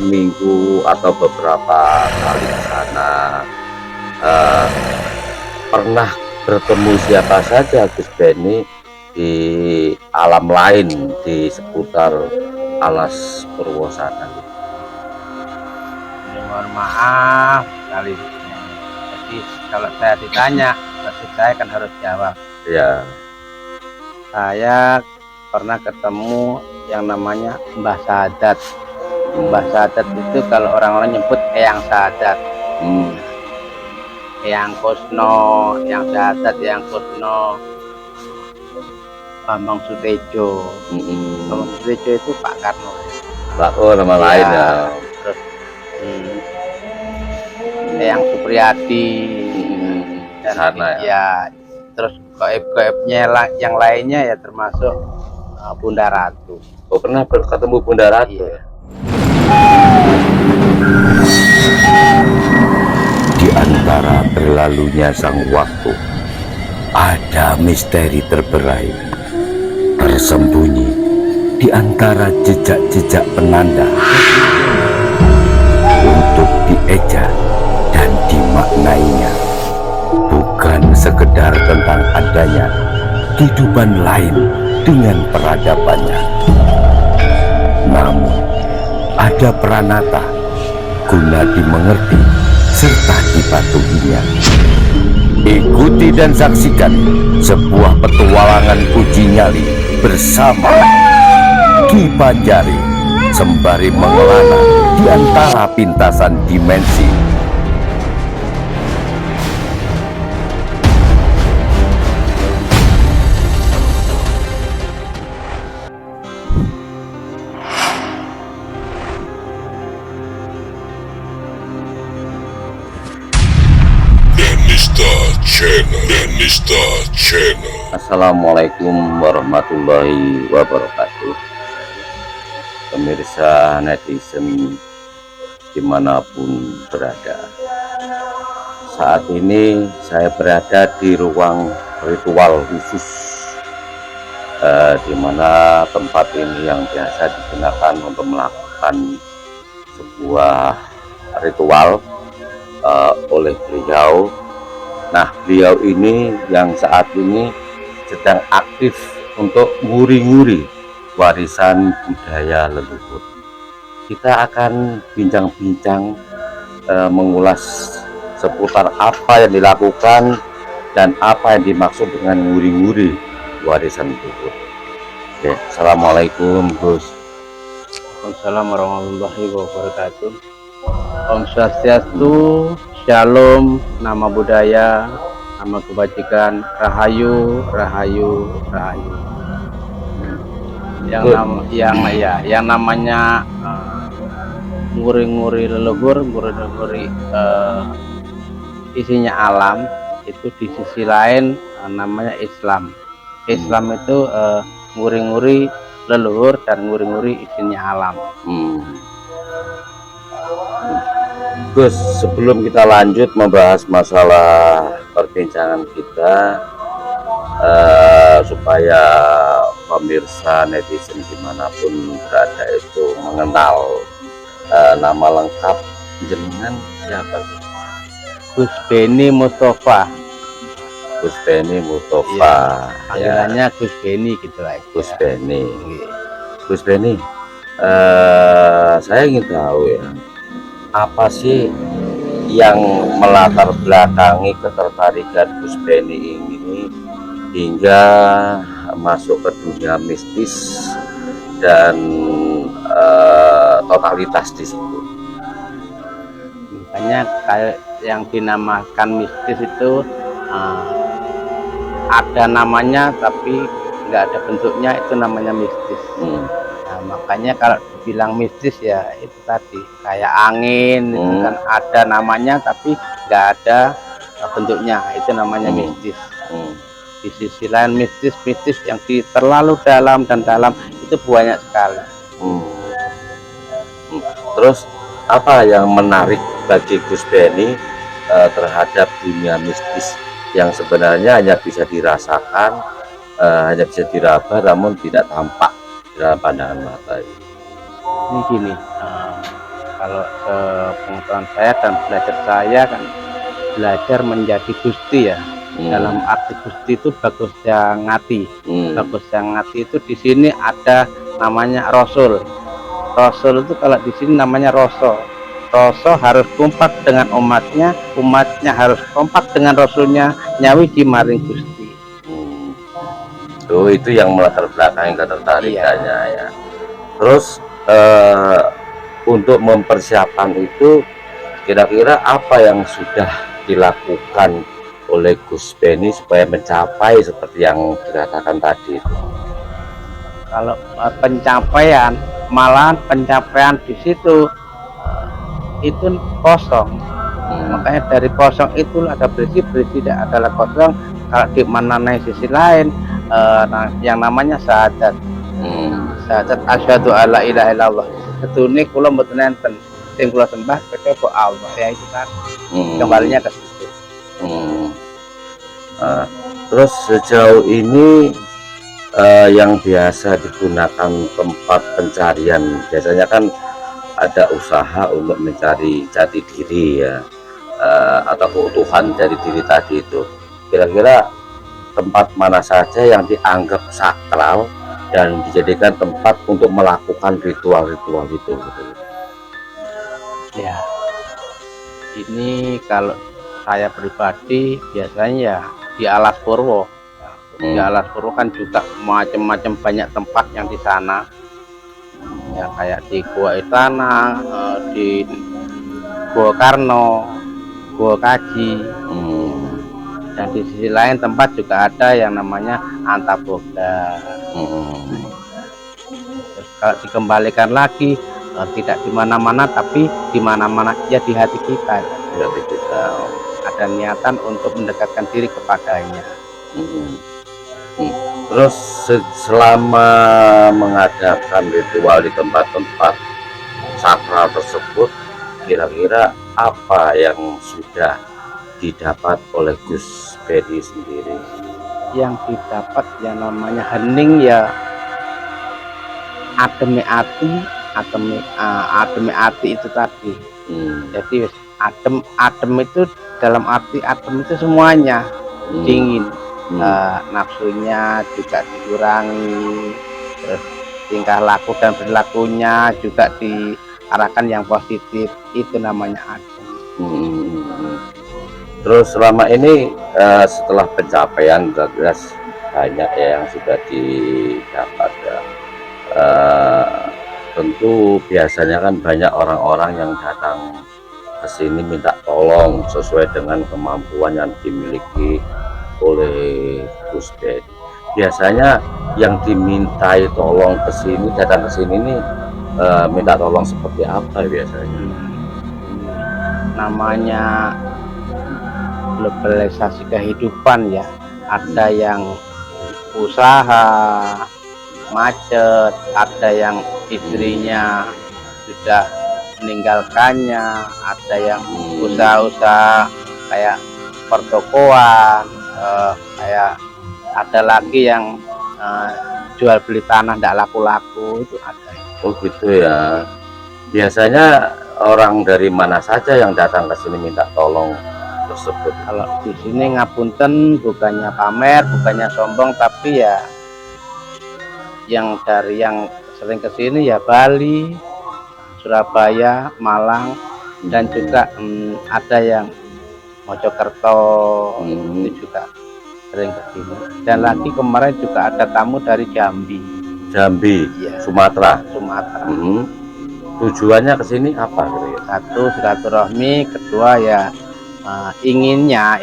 seminggu atau beberapa kali ke sana, eh, pernah bertemu siapa saja Gus Beni di alam lain di seputar Alas Purwosana? Mohon maaf kali. Jadi kalau saya ditanya, berarti saya kan harus jawab. Ya. Saya pernah ketemu yang namanya Mbah Sadat. Mbah Sadat itu kalau orang-orang nyebut Eyang Sadat. Eyang Kusno, Eyang Sadat, Eyang Kusno, Bambang Sutejo. Bambang Sutejo itu Pak Karno. Oh, nama lain ya. Terus Eyang Supriyadi dan sana ya. Terus goib-goibnya yang lainnya ya termasuk Bunda Ratu. Oh, pernah ketemu Bunda Ratu? Iya. Di antara berlalunya sang waktu, ada misteri terberai, tersembunyi di antara jejak-jejak penanda untuk dieja dan dimaknainya. Bukan sekedar tentang adanya kehidupan lain dengan peradabannya, namun ada peranata guna dimengerti serta dipatuhinya. Ikuti dan saksikan sebuah petualangan uji nyali bersama Ki Banjari sembari mengelana di antara pintasan dimensi. Danista Channel. Assalamualaikum warahmatullahi wabarakatuh. Pemirsa netizen dimanapun berada, saat ini saya berada di ruang ritual khusus, di mana tempat ini yang biasa digunakan untuk melakukan sebuah ritual oleh beliau. Nah, beliau ini yang saat ini sedang aktif untuk nguri-nguri warisan budaya leluhur. Kita akan bincang-bincang, mengulas seputar apa yang dilakukan dan apa yang dimaksud dengan nguri-nguri warisan leluhur. Oke, Assalamualaikum Gus. Waalaikumsalam warahmatullahi wabarakatuh. Om Swastiastu, Shalom, nama budaya, nama kebajikan, Rahayu, Rahayu, Rahayu. Yang namanya nguri-nguri leluhur, nguri-nguri isinya alam, itu di sisi lain namanya Islam. Islam itu nguri-nguri leluhur dan nguri-nguri isinya alam. Gus, sebelum kita lanjut membahas masalah perbincangan kita, supaya pemirsa netizen dimanapun berada itu mengenal nama lengkap jenengan siapa? Gus Beni Mustafa. Gus Beni Mustafa. Panggilannya Gus Beni gitu aja. Gus Beni. Gus Beni, saya ingin tahu ya, apa sih yang melatar belakangi ketertarikan Gus Beni ini hingga masuk ke dunia mistis dan totalitas di situ? Makanya kayak yang dinamakan mistis itu ada namanya tapi nggak ada bentuknya, itu namanya mistis. Nah, makanya kalau bilang mistis ya itu tadi kayak angin, itu kan ada namanya tapi nggak ada bentuknya, itu namanya mistis. Di sisi lain mistis yang terlalu dalam dan dalam itu banyak sekali. Terus apa yang menarik bagi Gus Beni terhadap dunia mistis yang sebenarnya hanya bisa dirasakan, hanya bisa diraba namun tidak tampak dalam pandangan mata? Ini gini, kalau sepengetahuan saya dan belajar saya kan, belajar menjadi gusti ya. Dalam arti gusti itu bagus yang ngati. Bagus yang ngati itu di sini ada namanya rasul. Rasul itu kalau di sini namanya roso. Roso harus kompak dengan umatnya, umatnya harus kompak dengan rasulnya, nyawi dimaring gusti. Oh, itu yang melatar belakangi ketertarikannya. Iya. Ya. Terus untuk mempersiapkan itu, kira-kira apa yang sudah dilakukan oleh Gus Beni supaya mencapai seperti yang dikatakan tadi itu? Kalau pencapaian, malahan pencapaian di situ itu kosong. Makanya dari kosong itu ada berisi tidak adalah kosong. Kalau di mana sisi lain yang namanya syahadat. Syahadat asyhadu alla ilaha illallah. Setune kula mboten enten sing kula sembah kecuali Allah, ya itu kan. Kembalinya ke situ. Terus sejauh ini yang biasa digunakan tempat pencarian, biasanya kan ada usaha untuk mencari jati diri ya, atau keutuhan dari diri tadi itu. Kira-kira tempat mana saja yang dianggap sakral dan dijadikan tempat untuk melakukan ritual-ritual itu? Ya, ini kalau saya pribadi biasanya ya di Alas Purwo. Di Alas Purwo kan juga macam-macam banyak tempat yang di sana. Ya kayak di Gua Istana, di Gua Karno, Gua Kaji. Dan di sisi lain tempat juga ada yang namanya Antaboga. Terus kalau dikembalikan lagi tidak di mana-mana tapi di mana-mana ya di hati kita. Di hati kita ada niatan untuk mendekatkan diri kepadanya. Terus selama mengadakan ritual di tempat-tempat sakral tersebut, kira-kira apa yang sudah didapat oleh Gus Beni sendiri? Yang didapat yang namanya hening ya ademe ati itu tadi. Jadi adem itu dalam arti adem itu semuanya dingin. Nafsunya juga dikurangi, terus tingkah laku dan perilakunya juga diarahkan yang positif, itu namanya adem. Terus selama ini setelah pencapaian jelas banyak ya yang sudah didapat ya. Tentu biasanya kan banyak orang-orang yang datang ke sini minta tolong sesuai dengan kemampuan yang dimiliki oleh Gus Beni. Biasanya yang dimintai tolong ke sini, datang ke sini ini minta tolong seperti apa biasanya? Namanya globalisasi kehidupan ya, ada yang usaha macet, ada yang istrinya sudah meninggalkannya, ada yang usaha-usaha kayak pertokoan, kayak ada lagi yang jual beli tanah tidak laku-laku, itu ada. Oh gitu ya. Biasanya orang dari mana saja yang datang ke sini minta tolong tersebut? Kalau di sini ngapunten, bukannya pamer, bukannya sombong, tapi ya yang dari yang sering ke sini ya Bali, Surabaya, Malang, dan juga ada yang Mojokerto, itu juga sering ke sini. Dan lagi kemarin juga ada tamu dari Jambi. Jambi, ya. Sumatera. Tujuannya ke sini apa? Satu, silaturahmi. Kedua ya inginnya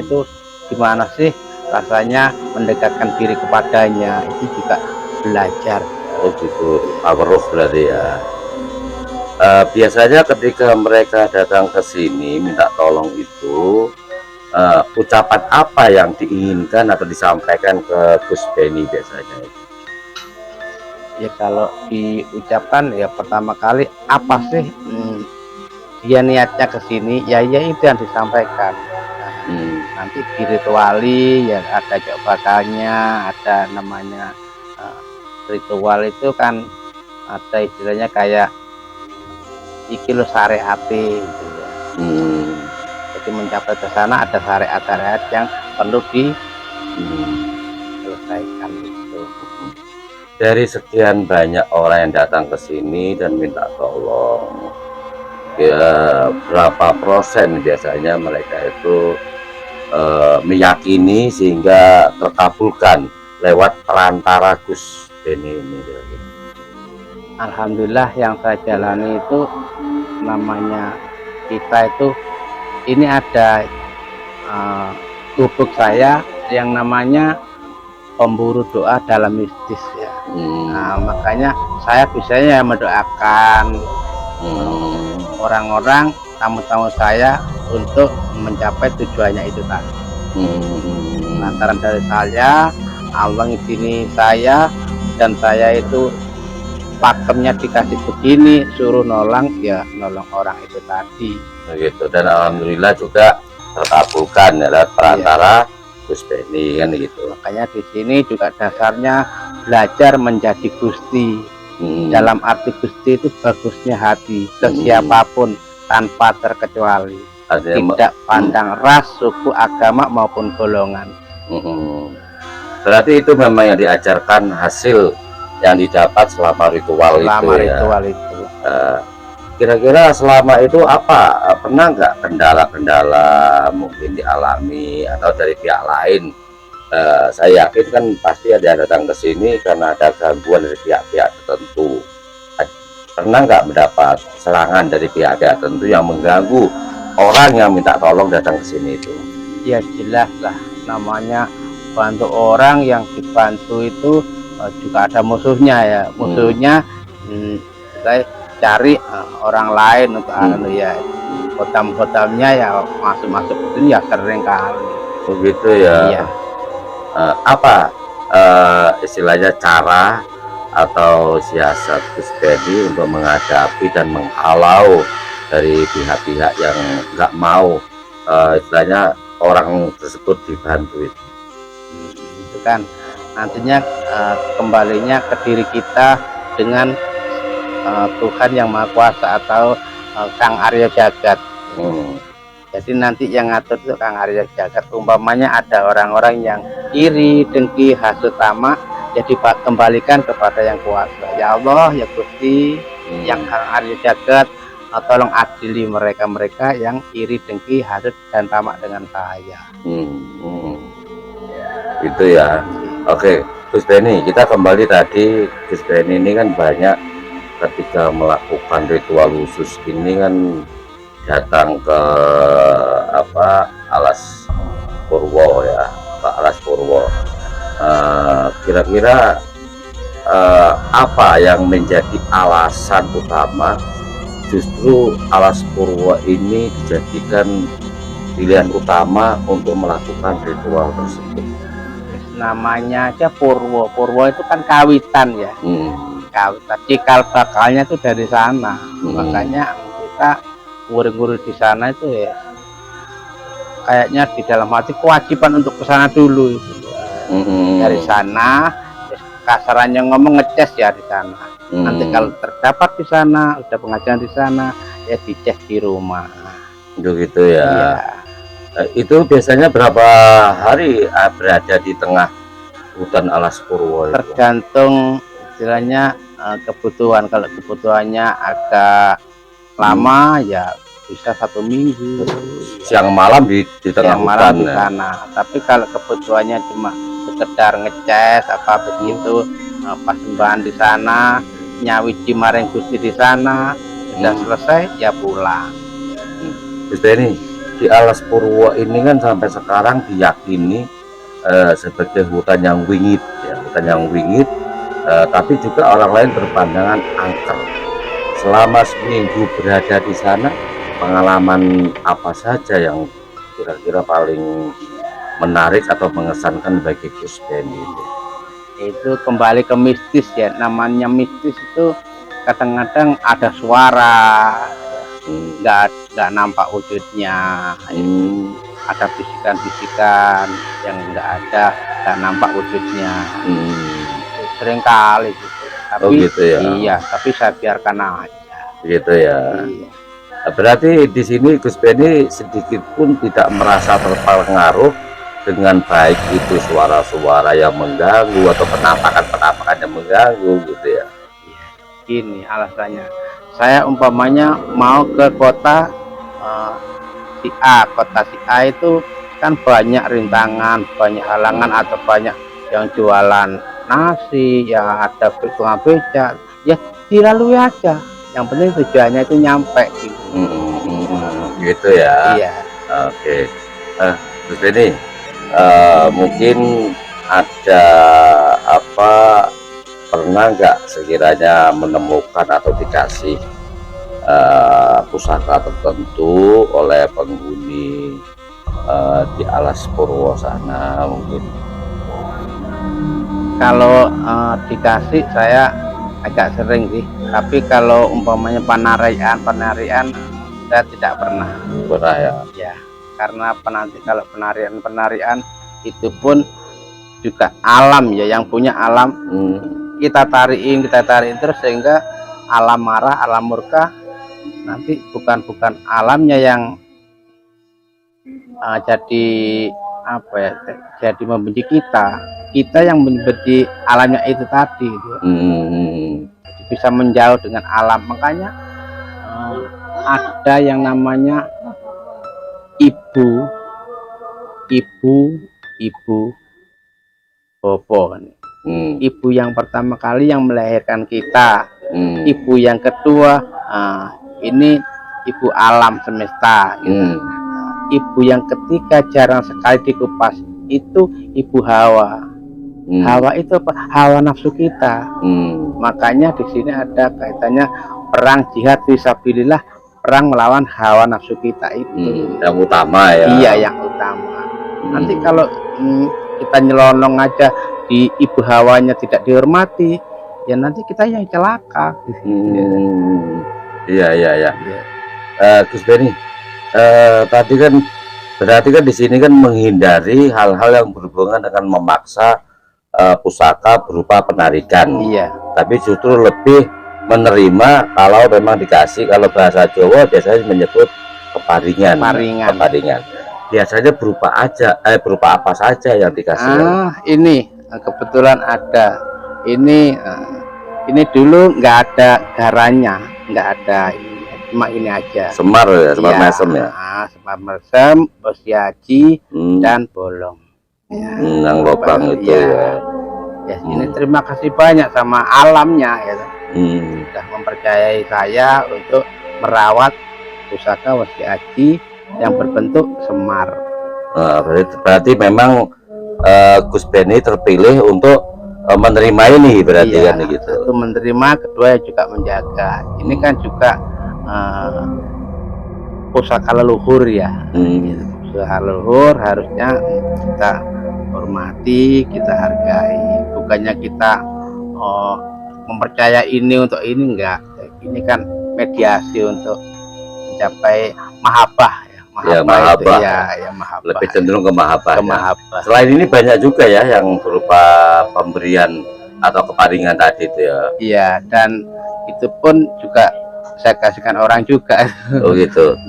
itu gimana sih rasanya mendekatkan diri kepadanya, itu juga belajar. Oh gitu, tawarruf berarti ya. Biasanya ketika mereka datang ke sini minta tolong itu ucapan apa yang diinginkan atau disampaikan ke Gus Beni biasanya? Ya kalau diucapkan ya pertama kali apa sih dia niatnya ke sini, ya itu yang disampaikan. Nanti dirituali ya, ada cok bakalnya, ada namanya ritual itu kan ada istilahnya kayak iki lo syariate gitu ya. Jadi mencapai ke sana ada syariat-syariat yang perlu diselesaikan itu. Dari sekian banyak orang yang datang ke sini dan minta tolong, ya berapa persen biasanya mereka itu meyakini sehingga terkabulkan lewat perantara Gus Beni ini? Alhamdulillah yang saya jalani itu namanya kita itu ini ada tubuh saya yang namanya pemburu doa dalam mistis ya. Nah, makanya saya biasanya mendoakan orang-orang tamu-tamu saya untuk mencapai tujuannya itu tadi. Lantaran dari saya, Allah ngizini saya dan saya itu pakemnya dikasih begini, suruh nolong ya nolong orang itu tadi. Begitu, dan alhamdulillah juga terkabulkan ya perantara Gus Beni kan gitu. Makanya di sini juga dasarnya belajar menjadi Gusti. Dalam arti Gusti itu bagusnya hati ke siapapun tanpa terkecuali. Tidak pandang ras, suku, agama maupun golongan. Berarti itu memang yang diajarkan hasil yang didapat selama ritual itu. Kira-kira selama itu apa, pernah nggak kendala-kendala mungkin dialami atau dari pihak lain? Saya yakin kan pasti ada yang datang ke sini karena ada gangguan dari pihak-pihak tertentu. Pernah nggak mendapat serangan dari pihak-pihak tertentu yang mengganggu orang yang minta tolong datang ke sini itu? Ya jelas lah, namanya bantu orang yang dibantu itu juga ada musuhnya ya. Musuhnya saya cari orang lain untuk ya khotam-khotamnya ya masuk-masuk itu ya sering kali. Begitu ya. Iya. Apa istilahnya cara atau siasat Gus Beni untuk menghadapi dan menghalau dari pihak-pihak yang nggak mau istilahnya orang tersebut dibantu itu kan nantinya kembalinya ke diri kita dengan Tuhan yang Maha Kuasa atau Kang Arya Jagat. Jadi nanti yang ngatur itu Kang Arya Jagat. Umpamanya ada orang-orang yang iri, dengki, hasut, tamak, jadi kembalikan kepada yang kuasa. Ya Allah, ya Gusti, yang Kang Arya Jagat, tolong adili mereka-mereka yang iri, dengki, hasut, dan tamak dengan saya. Itu ya. Oke, Gus Beni, kita kembali tadi. Gus Beni ini kan banyak ketika melakukan ritual khusus ini kan datang ke Alas Purwo ya, Pak Alas Purwo. Kira-kira apa yang menjadi alasan utama justru Alas Purwo ini dijadikan pilihan utama untuk melakukan ritual tersebut? Namanya aja Purwo. Purwo itu kan kawitan ya. Kawitan, cikal bakalnya itu dari sana. Makanya kita guru-guru di sana itu ya kayaknya di dalam hati kewajiban untuk ke sana dulu itu. Dari sana kasarannya ngomong ngeces ya di sana. Nanti kalau terdapat di sana, udah pengajian di sana, ya dicek di rumah. Gitu ya. Iya. Itu biasanya berapa hari berada di tengah hutan Alas Purwo itu? Tergantung istilahnya kebutuhan. Kalau kebutuhannya agak lama ya bisa 1 minggu. Siang malam di tengah hutan di sana. Tapi kalau kebutuhannya cuma sekedar ngeces apa begitu, pasembahan di sana, nyawiji maring Gusti di sana, sudah selesai ya pulang. Gus Beni, di Alas Purwo ini kan sampai sekarang diyakini sebagai hutan yang wingit ya, hutan yang wingit, tapi juga orang lain berpandangan angker. Selama seminggu berada di sana, pengalaman apa saja yang kira-kira paling menarik atau mengesankan bagi Gus Beni itu? Itu kembali ke mistis ya. Namanya mistis itu kadang-kadang ada suara, nggak nampak wujudnya. Ada bisikan-bisikan yang nggak nampak wujudnya. Sering kali gitu. Tapi gitu ya? Iya, tapi saya biarkan aja. gitu ya. Iya. Berarti di sini Gus Beni sedikit pun tidak merasa terpengaruh dengan baik itu suara-suara yang mengganggu atau penampakan-penampakan yang mengganggu gitu ya. Iya. Ini alasannya. Saya umpamanya mau ke kota si A, kota si A itu kan banyak rintangan, banyak halangan atau banyak yang jualan nasi, yang ada tukang becak, ya dilalui aja. Yang penting tujuannya itu nyampe gitu. Gitu ya. Iya. Oke. Terus ini mungkin ada apa, pernah nggak sekiranya menemukan atau dikasih pusaka tertentu oleh penghuni di Alas Purwo sana mungkin? Kalau dikasih saya agak sering sih, tapi kalau umpamanya penarian saya tidak pernah. Pernah ya? Ya, karena kalau penarian itu pun juga alam ya, yang punya alam. Kita tariin terus sehingga alam marah, alam murka, nanti bukan alamnya yang jadi apa ya, jadi membenci kita yang membenci alamnya itu tadi gitu. Jadi bisa menjauh dengan alam. Makanya ada yang namanya ibu bobo. Ibu yang pertama kali yang melahirkan kita, ibu yang kedua ini ibu alam semesta gitu. Ibu yang ketiga jarang sekali dikupas, itu ibu Hawa. Hawa itu apa? Hawa nafsu kita. Makanya di sini ada kaitannya perang jihad fisabilillah, perang melawan hawa nafsu kita itu. Yang utama ya. Iya, yang utama. Nanti kalau kita nyelonong aja di ibu hawanya tidak dihormati, ya nanti kita yang celaka. Iya. Gus Beni, tadi kan berarti kan di sini kan menghindari hal-hal yang berhubungan dengan memaksa pusaka berupa penarikan. Iya. Tapi justru lebih menerima kalau memang dikasih. Kalau bahasa Jawa biasanya menyebut keparingan. Biasanya berupa apa saja yang dikasih? Ini kebetulan ada. Ini dulu nggak ada garanya, nggak ada, cuma ini aja. Semar ya, semar mesem ya. Semar mesem, osiaji, dan bolong. Ya, yang lobang itu ya. Ini terima kasih banyak sama alamnya ya. Sudah mempercayai saya untuk merawat pusaka osiaji yang berbentuk semar. Berarti memang Gus Beni terpilih untuk menerima ini berarti kan gitu. Satu menerima, kedua juga menjaga. Ini kan juga pusaka leluhur ya. Pusaka leluhur harusnya kita hormati, kita hargai. Bukannya kita mempercaya ini untuk ini, enggak. Ini kan mediasi untuk mencapai mahabbah. Mahabbah. Lebih cenderung ke mahabbah. Selain ini banyak juga ya yang berupa pemberian atau keparingan tadi itu ya. Iya, dan itu pun juga saya kasihkan orang juga. Oh gitu.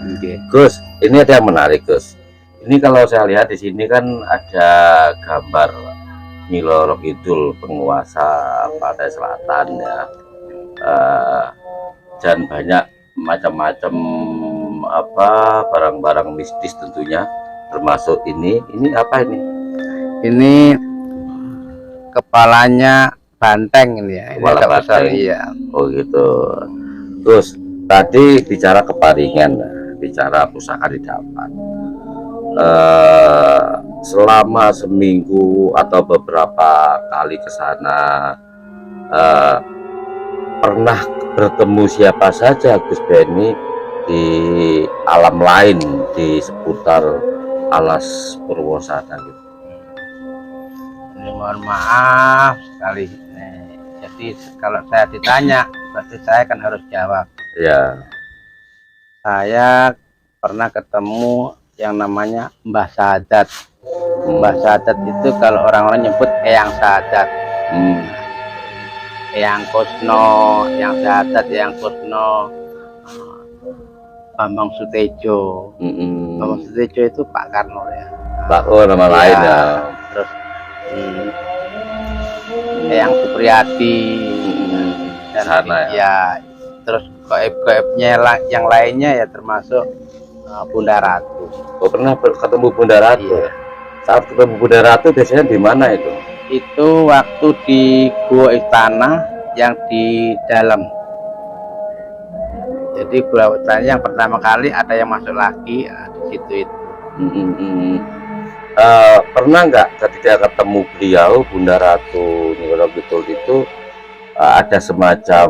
Gus, ini ada yang menarik Gus. Ini kalau saya lihat di sini kan ada gambar Nyi Roro Kidul, penguasa pantai selatan ya. Dan banyak macam-macam barang-barang mistis tentunya, termasuk ini apa ini? Ini kepalanya banteng ini ya. Kepala banteng. Iya. Oh gitu. Terus tadi bicara keparingan, bicara pusaka didapat. Selama seminggu atau beberapa kali ke sana, pernah bertemu siapa saja Gus Beni di alam lain di seputar Alas Purwo sana gitu? Ini mohon maaf sekali. Jadi kalau saya ditanya, berarti saya kan harus jawab. Ya. Saya pernah ketemu yang namanya Mbah Sadat. Mbah Sadat itu kalau orang-orang nyebut Eyang Sadat. Eyang Kusno, Eyang Sadat, Eyang Kusno. Bambang Sutejo. Bambang Sutejo itu Pak Karno ya. Pak, oh nama lain ya. Terus Eyang Supriyadi dan Sana, ya. Terus goib-goibnya yang lainnya ya termasuk Bunda Ratu. Oh, pernah ketemu Bunda Ratu? Iya. Saat ketemu Bunda Ratu biasanya di mana itu? Itu waktu di Gua Istana yang di dalam. Jadi Gua Istana yang pertama kali ada yang masuk lagi di situ itu. Pernah nggak ketika ketemu beliau Bunda Ratu Nyi Kidul itu ada semacam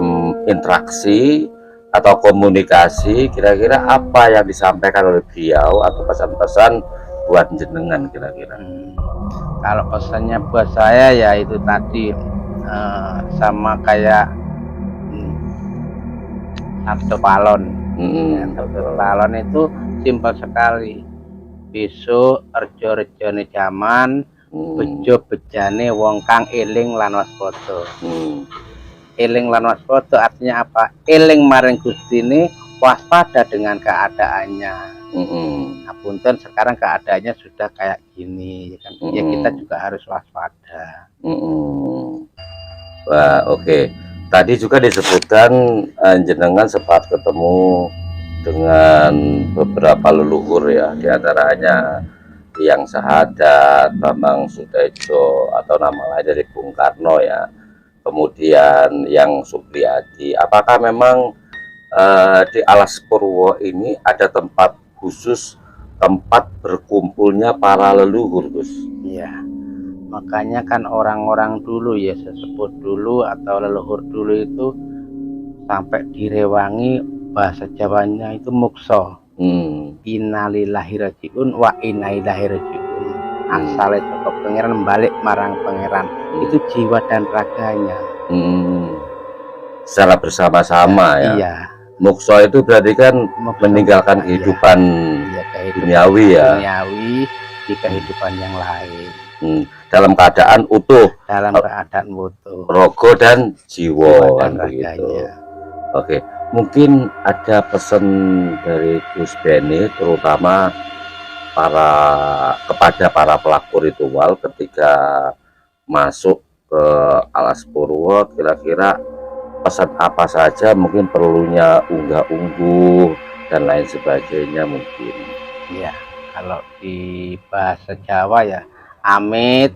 interaksi atau komunikasi, kira-kira apa yang disampaikan oleh beliau atau pesan-pesan buat jenengan kira-kira? Kalau pesannya buat saya ya itu tadi sama kayak Sabdo Palon. Sabdo Palon itu simpel sekali. Besok rejo-rejone jaman, bejo bejane wong kang eling lan waspada. Eling lan waspada artinya apa? Eling maring Gustine, waspada dengan keadaannya. Nah, punten sekarang keadaannya sudah kayak gini kan. Ya kita juga harus waspada. Wah, oke. Tadi juga disebutkan jenengan sempat ketemu dengan beberapa leluhur ya, diantaranya Hyang Sahadat, Bambang Sutejo atau nama lain dari Bung Karno ya, kemudian Hyang Supriyadi. Apakah memang di Alas Purwo ini ada tempat khusus, tempat berkumpulnya para leluhur, Gus? Iya, makanya kan orang-orang dulu ya, sesepuh dulu atau leluhur dulu itu sampai direwangi bahasa Jawanya itu mukso. Innalillahi rajiun wa inna ilaihi rajiun. Asale saka pangeran balik marang pangeran. Itu jiwa dan raganya. Secara bersama-sama ya. Iya. Mukso itu berarti kan meninggalkan kehidupan duniawi ya. Duniawi di kehidupan yang lain. Dalam keadaan utuh. Dalam keadaan utuh. Rogo dan jiwa dan begitu. raganya. Oke. Mungkin ada pesan dari Gus Beni terutama kepada para pelaku ritual ketika masuk ke Alas Purwo, kira-kira pesan apa saja, mungkin perlunya unggah-ungguh dan lain sebagainya mungkin. Ya, kalau di bahasa Jawa ya amit,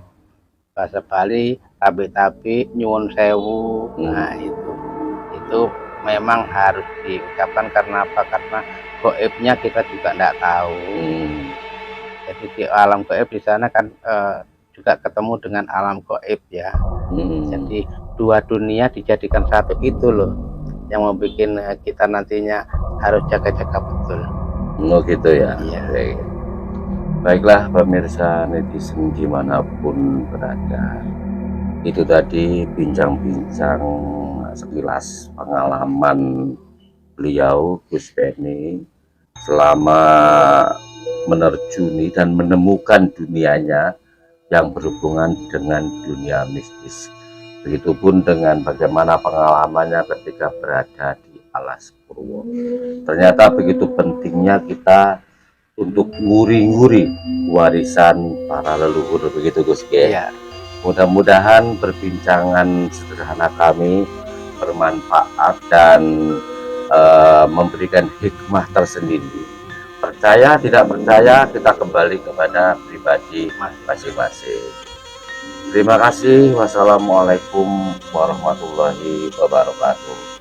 bahasa Bali tabi-tabi, nyuwun sewu. Nah itu memang harus diucapkan. Karena apa? Karena goibnya kita juga tidak tahu. Jadi di alam goib di sana kan juga ketemu dengan alam goib ya. Jadi dua dunia dijadikan satu, itu loh yang membuat kita nantinya harus jaga-jaga betul. Oh gitu ya. Iya. Baiklah pemirsa netizen dimanapun berada, itu tadi bincang-bincang sekilas pengalaman beliau Gus Beni selama menerjuni dan menemukan dunianya yang berhubungan dengan dunia mistis. Begitupun dengan bagaimana pengalamannya ketika berada di Alas Purwo. Ternyata begitu pentingnya kita untuk nguri-nguri warisan para leluhur, begitu Gus ya. Mudah-mudahan perbincangan sederhana kami bermanfaat dan memberikan hikmah tersendiri. Percaya tidak percaya, kita kembali kepada pribadi masing-masing. Terima kasih. Wassalamualaikum warahmatullahi wabarakatuh.